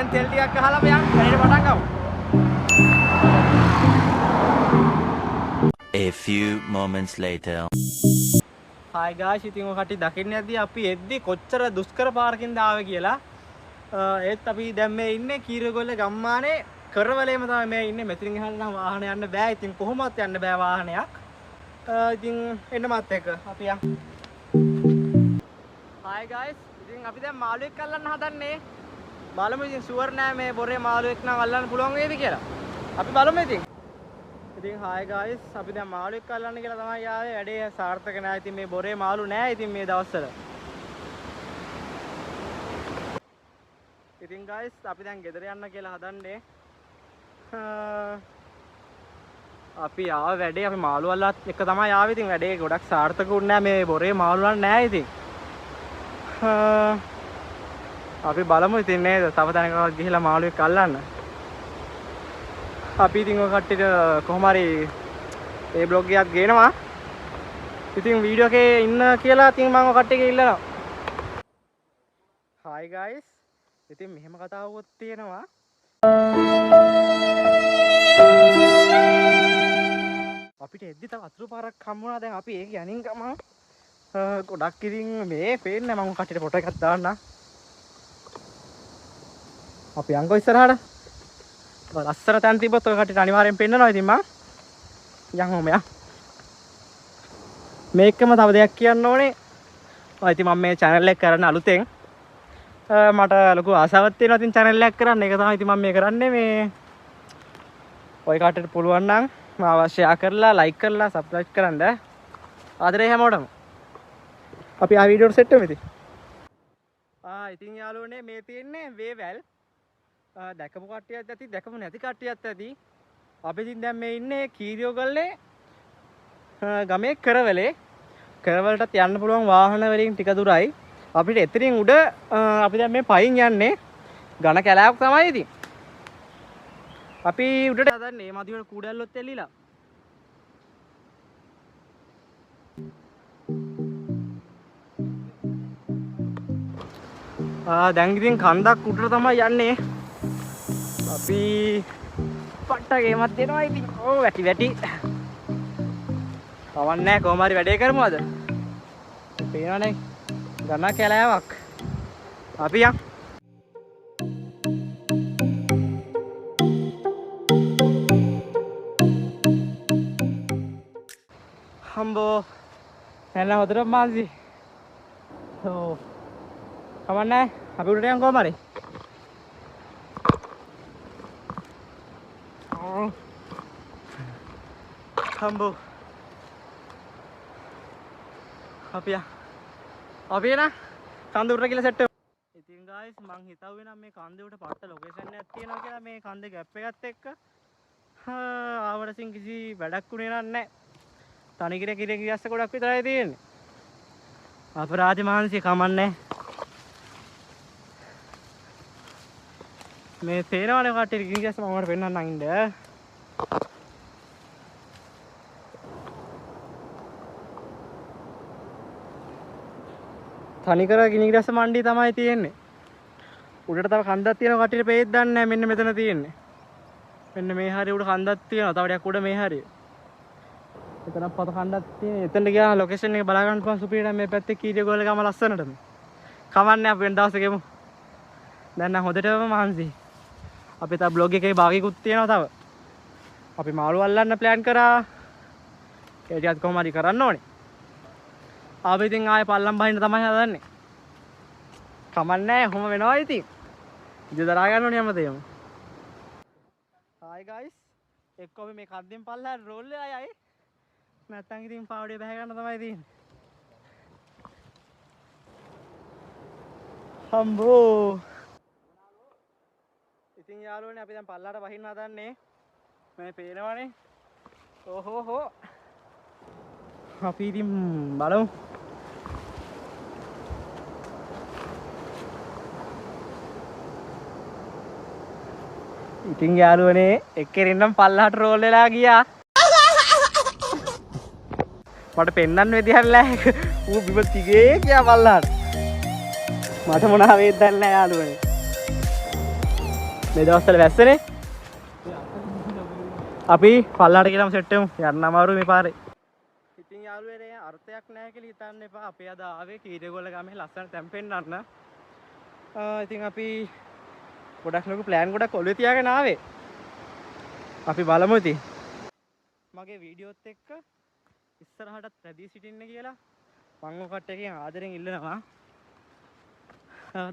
දැන් තෙල් ටිකක් ගහලා අපි යන් වැඩේට පටන් ගමු. A few moments later. Hi guys, ඉතින් ඔය කටි දකින්න ඇද්දි අපි එද්දි කොච්චර දුෂ්කර පාරකින්ද ආවේ කියලා. ඒත් අපි දැන් මේ ඉන්නේ කීරගොල්ල ගම්මානේ කරවලේම තමයි මේ ඉන්නේ. මෙතනින් එහාට නම් වාහන යන්න බෑ. ඉතින් කොහොමවත් යන්න බෑ වාහනයක්. ඉතින් එන්න මාත් එක්ක අපි යන්. Hi guys, ඉතින් අපි දැන් මාළුවෙක් අල්ලන්න හදන්නේ. බලමු ඉතින් ෂුවර් නෑ මේ බොරේ මාළුවෙක් නම් අල්ලන්න පුළුවන් වේද කියලා. අපි බලමු ඉතින්. ඉතින් hi guys, අපි දැන් මාළුවෙක් අල්ලන්න කියලා තමයි ආවේ. වැඩේ සාර්ථක නෑ. ඉතින් මේ බොරේ මාළු නෑ ඉතින් මේ දවස්වල. ඉතින් guys, අපි දැන් ගෙදර යන්න කියලා හදන්නේ. අපි ආව වැඩේ අපි මාළු අල්ලත් එක තමයි ආවේ. ඉතින් වැඩේ ගොඩක් සාර්ථක වුණේ නෑ. මේ බොරේ මාළු නෑ ඉතින්. අපි බලමු ඉතින් නේද තව තැනකවත් ගිහිලා මාළුවෙක් අල්ලන්න. අපි ඉතින් ඔය කට්ටියට කොහොම හරි මේ බ්ලොග් එකත් ගේනවා. ඉතින් වීඩියෝ එකේ ඉන්න කියලා ඉතින් මම ඔය කට්ටියගේ ඉල්ලනවා. hi guys. ඉතින් මෙහෙම කතාවකුත් තියෙනවා. අපිට එද්දි තව අතුරු පාරක් හම්බුණා. දැන් අපි ඒක යනින් ගමන් ගොඩක් ඉතින් මේ පේන්නේ මම කට්ටියට ෆොටෝ එකක් දාන්න. අපි යන්කෝ ඉස්සරහට. ලස්සන තැන් තිබ්බොත් ඔය කට්ටියට අනිවාර්යෙන් පෙන්නනවා. ඉතින් මම යන් ඔම යා. මේකම තව දෙයක් කියන්න ඕනේ. ඉතින් මම මේ channel එක කරන අලුතෙන් මට ලොකු ආසාවක් තියෙනවා ඉතින් channel එකක් කරන්න. ඒක තමයි ඉතින් මම මේ කරන්නේ. මේ ඔය කට්ටියට පුළුවන් නම් මාව share කරලා like කරලා subscribe කරන්න. ආදරේ හැමෝටම. අපි ආ වීඩියෝට සෙට් වෙමු ඉතින්. ඉතින් යාළුවනේ මේ තියෙන්නේ වේවැල්. දැකපු කට්ටියත් ඇති දැකපු නැති කට්ටියත් ඇති. අපි ඉතින් දැන් මේ ඉන්නේ කීරියෝගල්ලේ ගමේ කරවලේ. කරවලටත් යන්න පුළුවන් වාහන වලින් ටික දුරයි. අපිට එතනින් උඩ අපි දැන් මේ පයින් යන්නේ. ඝන කැලෑවක් තමයි ඉතින්. අපි උඩට හදන්නේ මදි වල කූඩැල්ලොත් එල්ලිලා. දැන් ඉතින් කන්දක් උඩට තමයි යන්නේ. අපි පට්ටගේමත් දෙනවා ඉතින්. ඕ වැටි වැටි. කවන්නේ කොහොම හරි වැඩේ කරමු අද. පේනවනේ ඝන කැලෑවක්. අපි යන්. හම්බෝ නැන්න හොදට මාන්සි. ඕ කවන්නේ අපි උඩට යන් කොහොම හරි. හම්බෝ අපි එන කන්ද උඩට කියලා සෙට් වෙමු. ඉතින් guys මං හිතුවේ නම් මේ කන්දේ උඩ පට්ට ලොකේෂන් එකක් තියෙනවා කියලා මේ කන්දේ ගැප් එකත් එක්ක. ආවරසින් කිසි වැඩක් උනේ නැහැ. තනි කිරේ ගියස්ස ගොඩක් විතරයි තියෙන්නේ. අපරාධි මානසික කමන්නේ. මේ තේරවනේ කට්ටිය ගියස්ස මම ඔයාලට පෙන්නන්නම් ඉන්න. තනිකර ගිනිග්‍රැස්ස මණ්ඩිය තමයි තියෙන්නේ. උඩට තව කන්දක් තියෙනවා කට්ටියට පේද්ද දන්නේ නැහැ. මෙන්න මෙතන තියෙන්නේ. මෙන්න මේ හරිය උඩ කන්දක් තියෙනවා. තව ටිකක් උඩ මේ හරිය. එතන පත කන්දක් තියෙනවා. එතනට ගියා ලොකේෂන් එක බලා ගන්න පුළුවන් සුපිරියට මේ පැත්තේ කීරියගොල්ල ගම ලස්සනටම. කවන්නේ අපි වෙන දවසක ගෙමු. දැන් නම් හොදටම මහන්සි. අපි තා බ්ලොග් එකේ භාගිකුත් තියෙනවා තව. අපි මාළු අල්ලන්න ප්ලෑන් කරා. ඒ ටිකත් කොහොම හරි කරන්න ඕනේ. අපි ඉතින් ආයේ පල්ලම් බහින්න තමයි හදන්නේ. කමන්නේ ඔහොම වෙනවා ඉතින්. ඉතින් දරා ගන්න ඕනේ හැමදේම. hi guys. එක්ක අපි මේ කද්දෙන් පල්ලහට රෝල් වෙලා යයි. නැත්තම් ඉතින් පාවඩිය බහ ගන්න තමයි තියෙන්නේ. හම්බෝ. ඉතින් යාළුවනේ අපි දැන් පල්ලහට වහින්න හදන්නේ. මේ පේනවනේ. ඕහෝ. අපි ඉතින් බලමු. ඉතින් යාළුවනේ එක්කෙනින්නම් පල්ලහට රෝල් වෙලා ගියා. මට පෙන්නන්න විදිහක් නැහැ. ඌ බිම තිගේ ගියා පල්ලහට. මට මොනවා වේද දන්නේ නැහැ යාළුවනේ. මේ දවස්වල වැස්සනේ. අපි පල්ලාට ගිහම සෙට් වෙමු. යන්න අමාරු මේ පාරේ. ඉතින් යාළුවනේ අර්ථයක් නැහැ කියලා හිතන්න එපා. අපි අද ආවේ කීරේගොල්ල ගමේ ලස්සන තැන් පෙන්නන්න. ඉතින් අපි ගොඩක් ලොකු ප්ලෑන් ගොඩක් ඔළුවේ තියාගෙන ආවේ. අපි බලමු ඉතින්. මගේ වීඩියෝත් එක්ක ඉස්සරහටත් රැඳී සිටින්න කියලා මම ඔකට එකෙන් ආදරෙන් ඉල්ලනවා.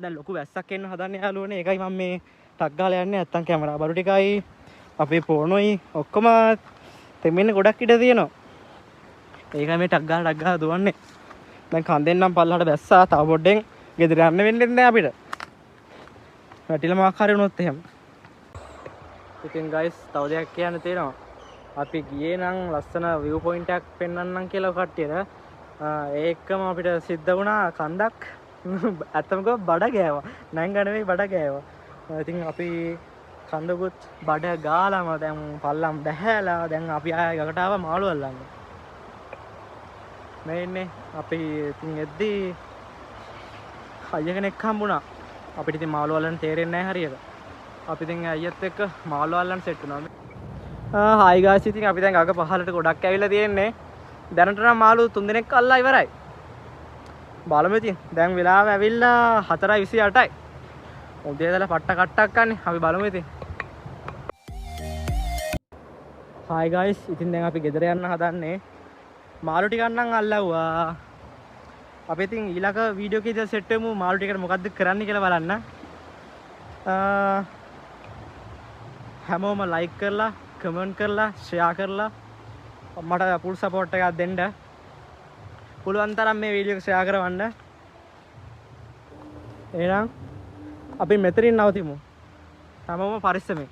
දැන් ලොකු වැස්සක් එන්න හදන්නේ යාළුවනේ. ඒකයි මම මේ ටක් ගාලා යන්නේ. නැත්තම් කැමරා බඩු ටිකයි අපේ ෆෝනෝයි ඔක්කොම තෙමෙන්න ගොඩක් ඉඩ තියෙනවා. ඒකයි මේ ටක් ගාලා දුවන්නේ. දැන් කන්දෙන් නම් පල්ලහට බැස්සා. තව පොඩ්ඩෙන් ගෙදර යන්න වෙන්නේ නැහැ අපිට. වැටිලා මොකක් හරි වුණොත් එහෙම. ඉතින් guys තව දෙයක් කියන්න තියෙනවා. අපි ගියේ නම් ලස්සන view point එකක් පෙන්වන්නම් කියලා කට්ටියට. ඒකම අපිට සිද්ධ වුණා කන්දක්. ඇත්තම කිව්ව බඩ ගෑවා. නංග නෙවෙයි බඩ ගෑවා. ඉතින් අපි කන්දකුත් බඩ ගාලාම දැන් පල්ලම් බැහැලා දැන් අපි ආය ගකට ආවා මාළු අල්ලන්න. මේ ඉන්නේ අපි ඉතින් එද්දී අයිය කෙනෙක් හම්බුණා. අපිට ඉතින් මාළු අල්ලන්න තේරෙන්නේ නැහැ හරියට. අපි ඉතින් අයියත් එක්ක මාළු අල්ලන්න සෙට් වුණා. හායි ගායිස් ඉතින් අපි දැන් අග පහලට ගොඩක් ඇවිල්ලා තියෙන්නේ. දැනට නම් මාළු 3 දිනක් අල්ලලා ඉවරයි. බලමු ඉතින්. දැන් වෙලාව ඇවිල්ලා 4:28යි. උදේ ඉඳලා පට්ට කට්ටක් ගන්න. අපි බලමු ඉතින්. හායි ගායිස් ඉතින් දැන් අපි ගෙදර යන්න හදන්නේ. මාළු ටිකක් නම් අල්ලවුවා. අපි ඉතින් ඊළඟ වීඩියෝ එකේ ඉතින් සෙට් වෙමු මාළු ටිකට මොකද්ද කරන්න කියලා බලන්න. හැමෝම ලයික් කරලා කමෙන්ට් කරලා ෂෙයා කරලා මට ෆුල් සපෝට් එකක් දෙන්න. පුළුවන් තරම් මේ වීඩියෝ එක ෂෙයා කරවන්න. එහෙනම් අපි මෙතනින් නවතිමු. හැමෝම පරිස්සමෙන්.